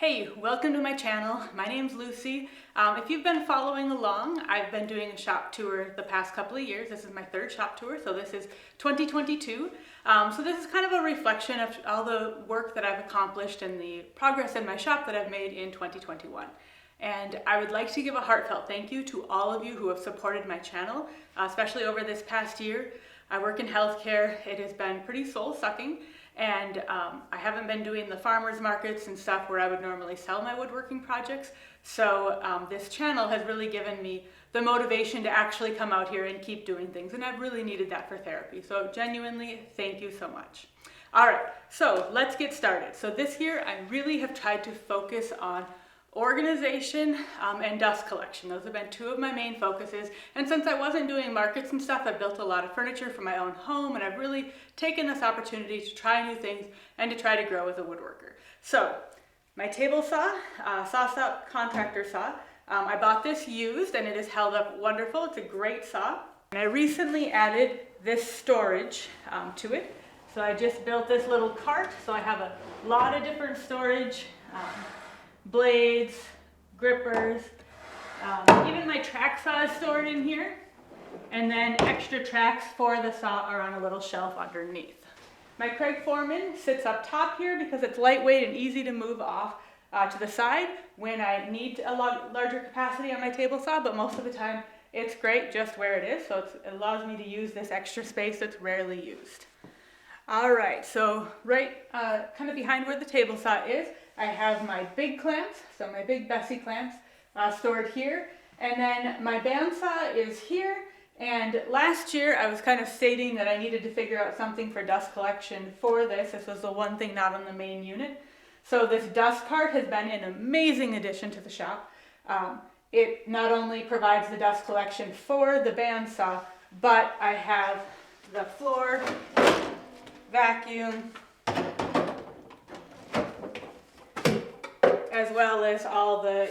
Hey, welcome to my channel. My name's Lucy. If you've been following along, I've been doing a shop tour the past couple of years. This is my third shop tour, so this is 2022. So this is kind of a reflection of all the work that I've accomplished and the progress in my shop that I've made in 2021. And I would like to give a heartfelt thank you to all of you who have supported my channel, especially over this past year. I work in healthcare. It has been pretty soul-sucking. And I haven't been doing the farmers markets and stuff where I would normally sell my woodworking projects. So this channel has really given me the motivation to actually come out here and keep doing things. And I've really needed that for therapy. So genuinely, thank you so much. All right, so let's get started. So this year, I really have tried to focus on organization and dust collection. Those have been two of my main focuses. And since I wasn't doing markets and stuff, I built a lot of furniture for my own home, and I've really taken this opportunity to try new things and to try to grow as a woodworker. So my table saw, contractor saw, I bought this used and it has held up wonderful. It's a great saw. And I recently added this storage to it. So I just built this little cart. So I have a lot of different storage. Blades, grippers, even my track saw is stored in here, and then extra tracks for the saw are on a little shelf underneath. My Craig Foreman sits up top here because it's lightweight and easy to move off to the side when I need a lot larger capacity on my table saw, but most of the time it's great just where it is, so it allows me to use this extra space that's rarely used. All right, so right kind of behind where the table saw is, I have my big clamps, so my big Bessie clamps stored here. And then my bandsaw is here. And last year I was kind of stating that I needed to figure out something for dust collection for this. This was the one thing not on the main unit. So this dust cart has been an amazing addition to the shop. It not only provides the dust collection for the bandsaw, but I have the floor, vacuum, as well as all the,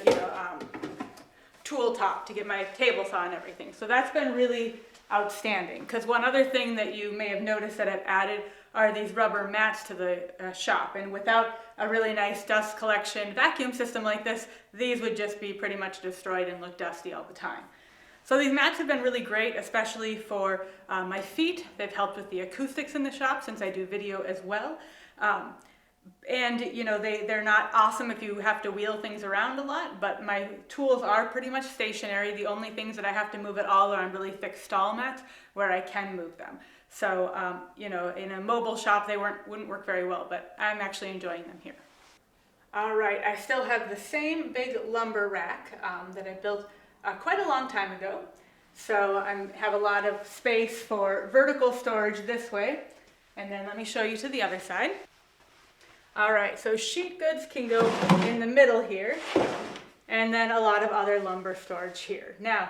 tool top to get my table saw and everything. So that's been really outstanding. Because one other thing that you may have noticed that I've added are these rubber mats to the shop. And without a really nice dust collection vacuum system like this, these would just be pretty much destroyed and look dusty all the time. So these mats have been really great, especially for my feet. They've helped with the acoustics in the shop since I do video as well. And they're not awesome if you have to wheel things around a lot, but my tools are pretty much stationary. The only things that I have to move at all are on really thick stall mats where I can move them. So, in a mobile shop, they wouldn't work very well, but I'm actually enjoying them here. All right, I still have the same big lumber rack that I built quite a long time ago. So I have a lot of space for vertical storage this way. And then let me show you to the other side. All right, so sheet goods can go in the middle here, and then a lot of other lumber storage here. Now,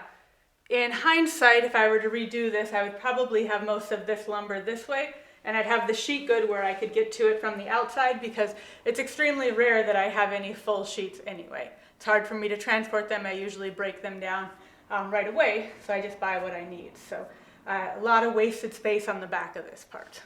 in hindsight, if I were to redo this, I would probably have most of this lumber this way, and I'd have the sheet good where I could get to it from the outside because it's extremely rare that I have any full sheets anyway. It's hard for me to transport them. I usually break them down right away, so I just buy what I need. So a lot of wasted space on the back of this part.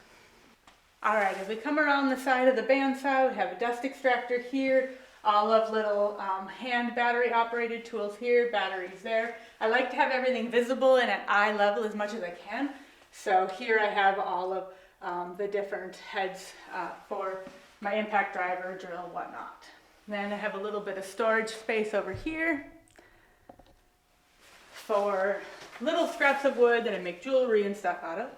All right, as we come around the side of the bandsaw, we have a dust extractor here, all of little hand battery operated tools here, batteries there. I like to have everything visible and at eye level as much as I can. So here I have all of the different heads for my impact driver, drill, whatnot. Then I have a little bit of storage space over here for little scraps of wood that I make jewelry and stuff out of.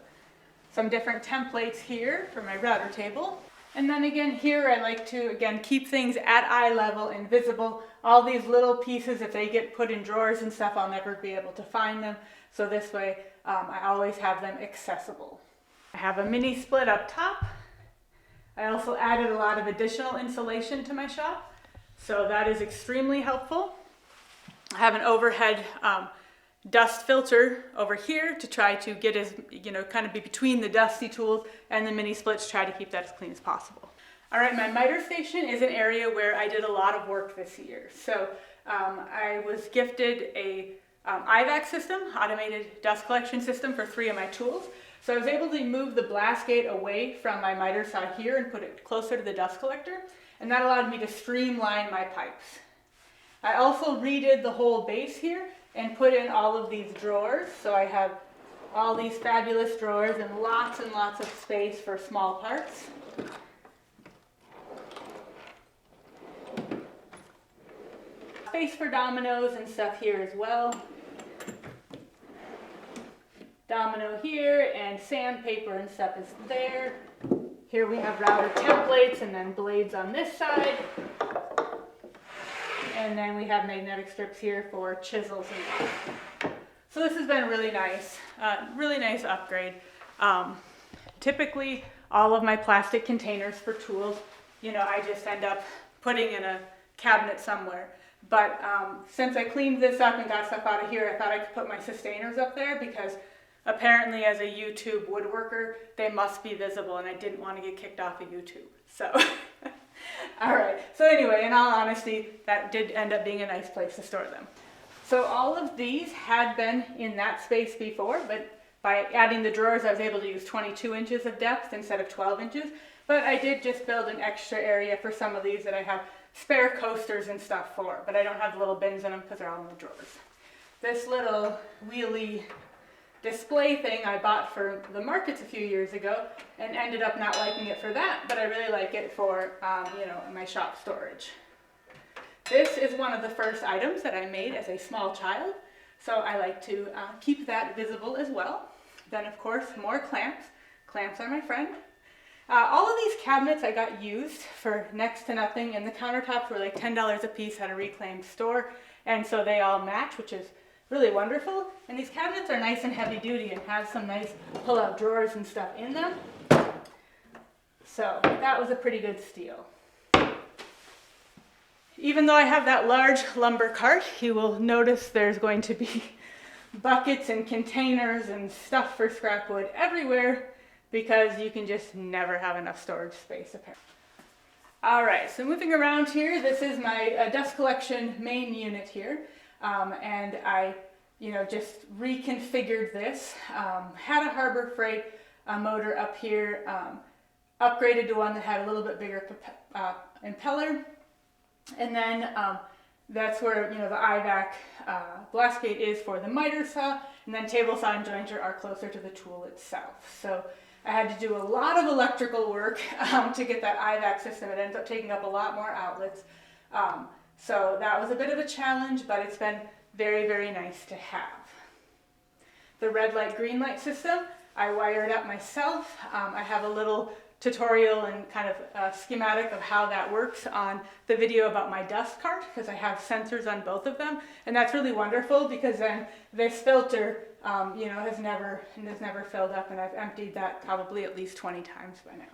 Some different templates here for my router table. And then again here I like to keep things at eye level and visible. All these little pieces, if they get put in drawers and stuff, I'll never be able to find them. So this way I always have them accessible. I have a mini split up top. I also added a lot of additional insulation to my shop. So that is extremely helpful. I have an overhead dust filter over here to try to get as, kind of be between the dusty tools and the mini splits, try to keep that as clean as possible. All right, my miter station is an area where I did a lot of work this year. So I was gifted a IVAC system, automated dust collection system for 3 of my tools. So I was able to move the blast gate away from my miter saw here and put it closer to the dust collector. and that allowed me to streamline my pipes. I also redid the whole base here and put in all of these drawers, so I have all these fabulous drawers and lots of space for small parts. Space for dominoes and stuff here as well. Domino here, and sandpaper and stuff is there. Here we have router templates and then blades on this side. And then we have magnetic strips here for chisels and stuff. So this has been really nice upgrade. Typically, all of my plastic containers for tools, I just end up putting in a cabinet somewhere. But since I cleaned this up and got stuff out of here, I thought I could put my sustainers up there because apparently as a YouTube woodworker, they must be visible, and I didn't want to get kicked off of YouTube. So, all right. So anyway, in all honesty, that did end up being a nice place to store them. So all of these had been in that space before, but by adding the drawers, I was able to use 22 inches of depth instead of 12 inches. But I did just build an extra area for some of these that I have spare coasters and stuff for, but I don't have the little bins in them because they're all in the drawers. This little Wheelie Display thing I bought for the markets a few years ago and ended up not liking it for that, but I really like it for, my shop storage. This is one of the first items that I made as a small child, so I like to keep that visible as well. Then, of course, more clamps. Clamps are my friend. All of these cabinets I got used for next to nothing, and the countertops were like $10 a piece at a reclaimed store, and so they all match, which is really wonderful. And these cabinets are nice and heavy duty and have some nice pull-out drawers and stuff in them. So that was a pretty good steal. Even though I have that large lumber cart, you will notice there's going to be buckets and containers and stuff for scrap wood everywhere because you can just never have enough storage space apparently. All right, so moving around here, this is my dust collection main unit here. And I, just reconfigured this, had a Harbor Freight motor up here, upgraded to one that had a little bit bigger impeller, and then that's where, the IVAC blast gate is for the miter saw, and then table saw and jointer are closer to the tool itself. So I had to do a lot of electrical work to get that IVAC system. It ends up taking up a lot more outlets. So that was a bit of a challenge, but it's been very, very nice to have. The red light, green light system, I wired up myself. I have a little tutorial and kind of schematic of how that works on the video about my dust cart, because I have sensors on both of them, and that's really wonderful because then this filter, has never filled up, and I've emptied that probably at least 20 times by now.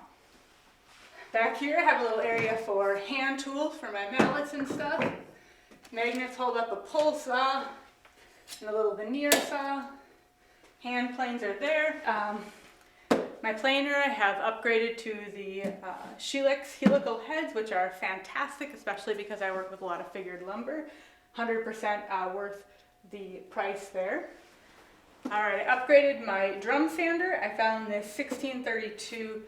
Back here I have a little area for hand tools for my mallets and stuff. Magnets hold up a pull saw and a little veneer saw. Hand planes are there. My planer I have upgraded to the Sheelix helical heads, which are fantastic, especially because I work with a lot of figured lumber. 100% worth the price there. All right, I upgraded my drum sander. I found this 1632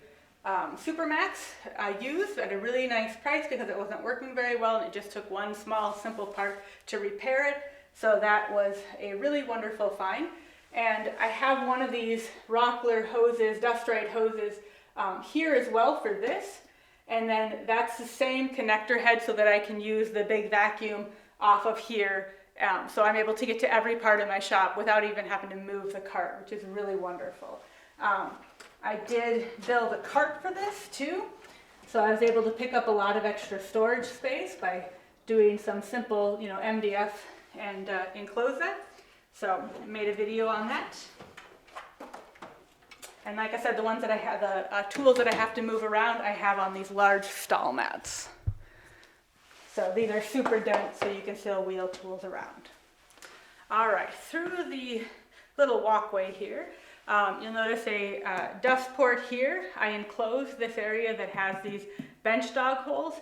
Supermax I used at a really nice price because it wasn't working very well and it just took one small simple part to repair it. So that was a really wonderful find. And I have one of these Rockler hoses, Dust Right hoses here as well for this. And then that's the same connector head so that I can use the big vacuum off of here. So I'm able to get to every part of my shop without even having to move the cart, which is really wonderful. I did build a cart for this too, so I was able to pick up a lot of extra storage space by doing some simple, MDF and enclose that. So I made a video on that. And like I said, the ones that I have, the tools that I have to move around, I have on these large stall mats. So these are super dense, so you can still wheel tools around. All right, through the little walkway here, you'll notice a dust port here. I enclosed this area that has these bench dog holes.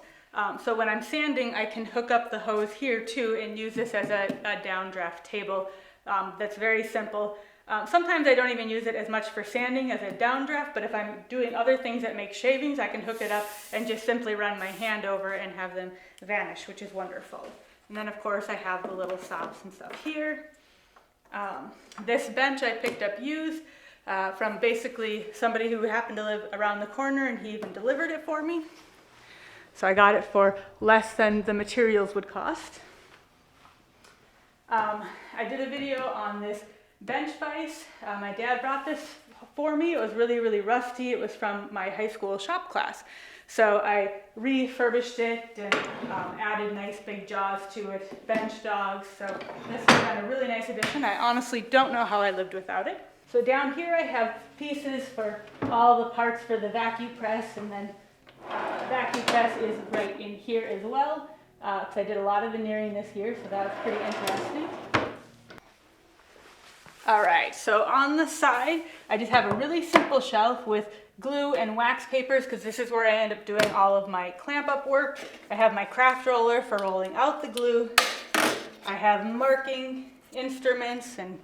So when I'm sanding, I can hook up the hose here too and use this as a downdraft table. That's very simple. Sometimes I don't even use it as much for sanding as a downdraft, but if I'm doing other things that make shavings, I can hook it up and just simply run my hand over and have them vanish, which is wonderful. And then of course I have the little stops and stuff here. This bench I picked up used from basically somebody who happened to live around the corner, and he even delivered it for me. So I got it for less than the materials would cost. I did a video on this bench vise. My dad brought this for me. It was really, really rusty. It was from my high school shop class. So I refurbished it and added nice big jaws to it, bench dogs. So this has been a really nice addition. I honestly don't know how I lived without it. So down here I have pieces for all the parts for the vacuum press, and then the vacuum press is right in here as well. Because I did a lot of veneering this year, so that was pretty interesting. All right, so on the side, I just have a really simple shelf with glue and wax papers, because this is where I end up doing all of my clamp up work. I have my craft roller for rolling out the glue. I have marking instruments and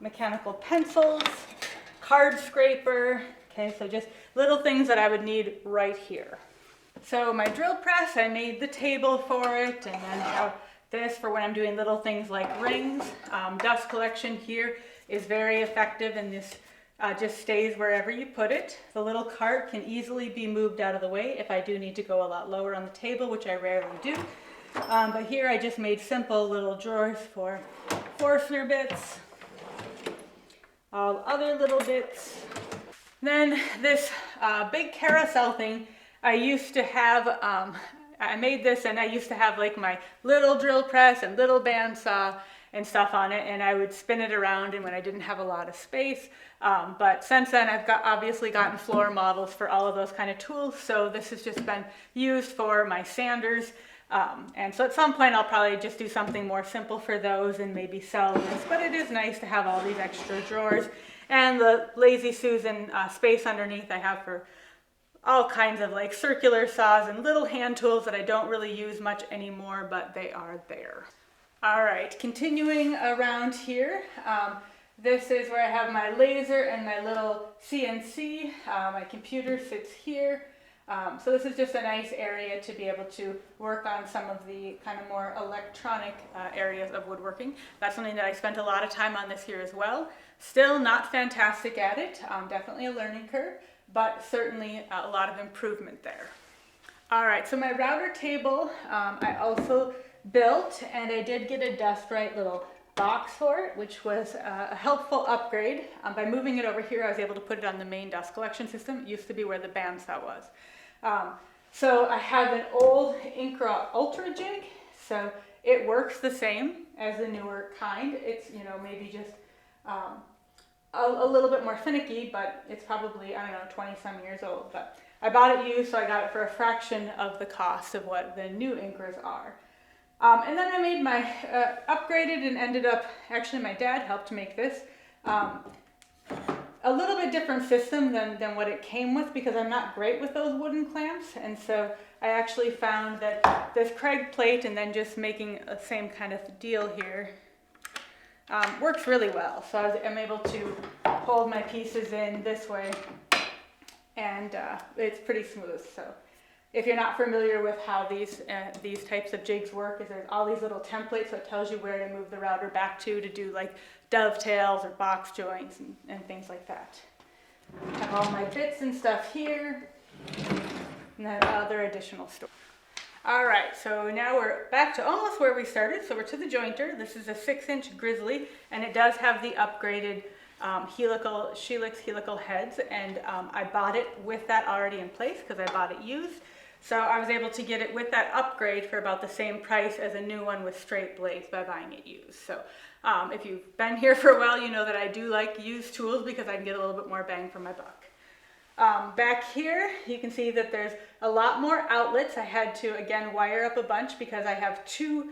mechanical pencils, card scraper. Okay, so just little things that I would need right here. So my drill press, I made the table for it, and then have this for when I'm doing little things like rings. Dust collection here is very effective, and this just stays wherever you put it. The little cart can easily be moved out of the way if I do need to go a lot lower on the table, which I rarely do. But here I just made simple little drawers for Forstner bits, all other little bits. Then this big carousel thing, I used to have, I made this, and I used to have like my little drill press and little bandsaw and stuff on it, and I would spin it around and when I didn't have a lot of space. But since then I've obviously gotten floor models for all of those kind of tools, so this has just been used for my sanders. And so at some point I'll probably just do something more simple for those and maybe sell this, but it is nice to have all these extra drawers. And the Lazy Susan space underneath I have for all kinds of like circular saws and little hand tools that I don't really use much anymore, but they are there. All right, continuing around here, this is where I have my laser and my little CNC. My computer sits here. So this is just a nice area to be able to work on some of the kind of more electronic areas of woodworking. That's something that I spent a lot of time on this year as well. Still not fantastic at it, definitely a learning curve, but certainly a lot of improvement there. All right, so my router table I also built, and I did get a Dust Right little box for it, which was a helpful upgrade. By moving it over here, I was able to put it on the main dust collection system. It used to be where the bandsaw was. So I have an old Incra Ultra jig, so it works the same as the newer kind. It's, you know, maybe just a little bit more finicky, but it's probably, I don't know, 20 some years old. But I bought it used, so I got it for a fraction of the cost of what the new Incras are. And then I made my, upgraded and ended up, actually my dad helped make this, a little bit different system than what it came with, because I'm not great with those wooden clamps. And so I actually found that this Craig plate and then just making the same kind of deal here works really well. So I'm able to hold my pieces in this way, and it's pretty smooth. So if you're not familiar with how these types of jigs work, is there's all these little templates, so it tells you where to move the router back to do like dovetails or box joints and things like that. I have all my bits and stuff here, and then other additional storage. All right, so now we're back to almost where we started. So we're to the jointer. This is a 6-inch Grizzly, and it does have the upgraded Helix helical heads, and I bought it with that already in place because I bought it used. So I was able to get it with that upgrade for about the same price as a new one with straight blades by buying it used. So if you've been here for a while, you know that I do like used tools because I can get a little bit more bang for my buck. Back here, you can see that there's a lot more outlets. I had to, again, wire up a bunch because I have 2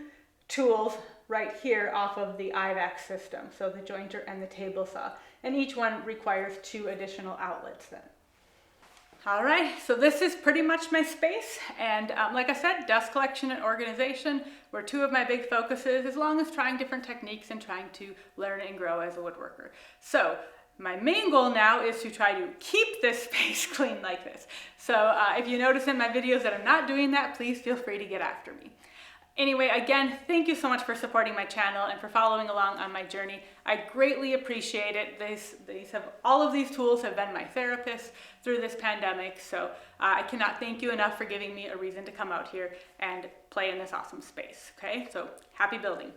tools right here off of the IVAC system, so the jointer and the table saw. And each one requires 2 additional outlets then. All right, so this is pretty much my space, and like I said, dust collection and organization were two of my big focuses, as long as trying different techniques and trying to learn and grow as a woodworker. So my main goal now is to try to keep this space clean like this. So if you notice in my videos that I'm not doing that, please feel free to get after me. Anyway, again, thank you so much for supporting my channel and for following along on my journey. I greatly appreciate it. All of these tools have been my therapist through this pandemic, so I cannot thank you enough for giving me a reason to come out here and play in this awesome space, okay? So happy building.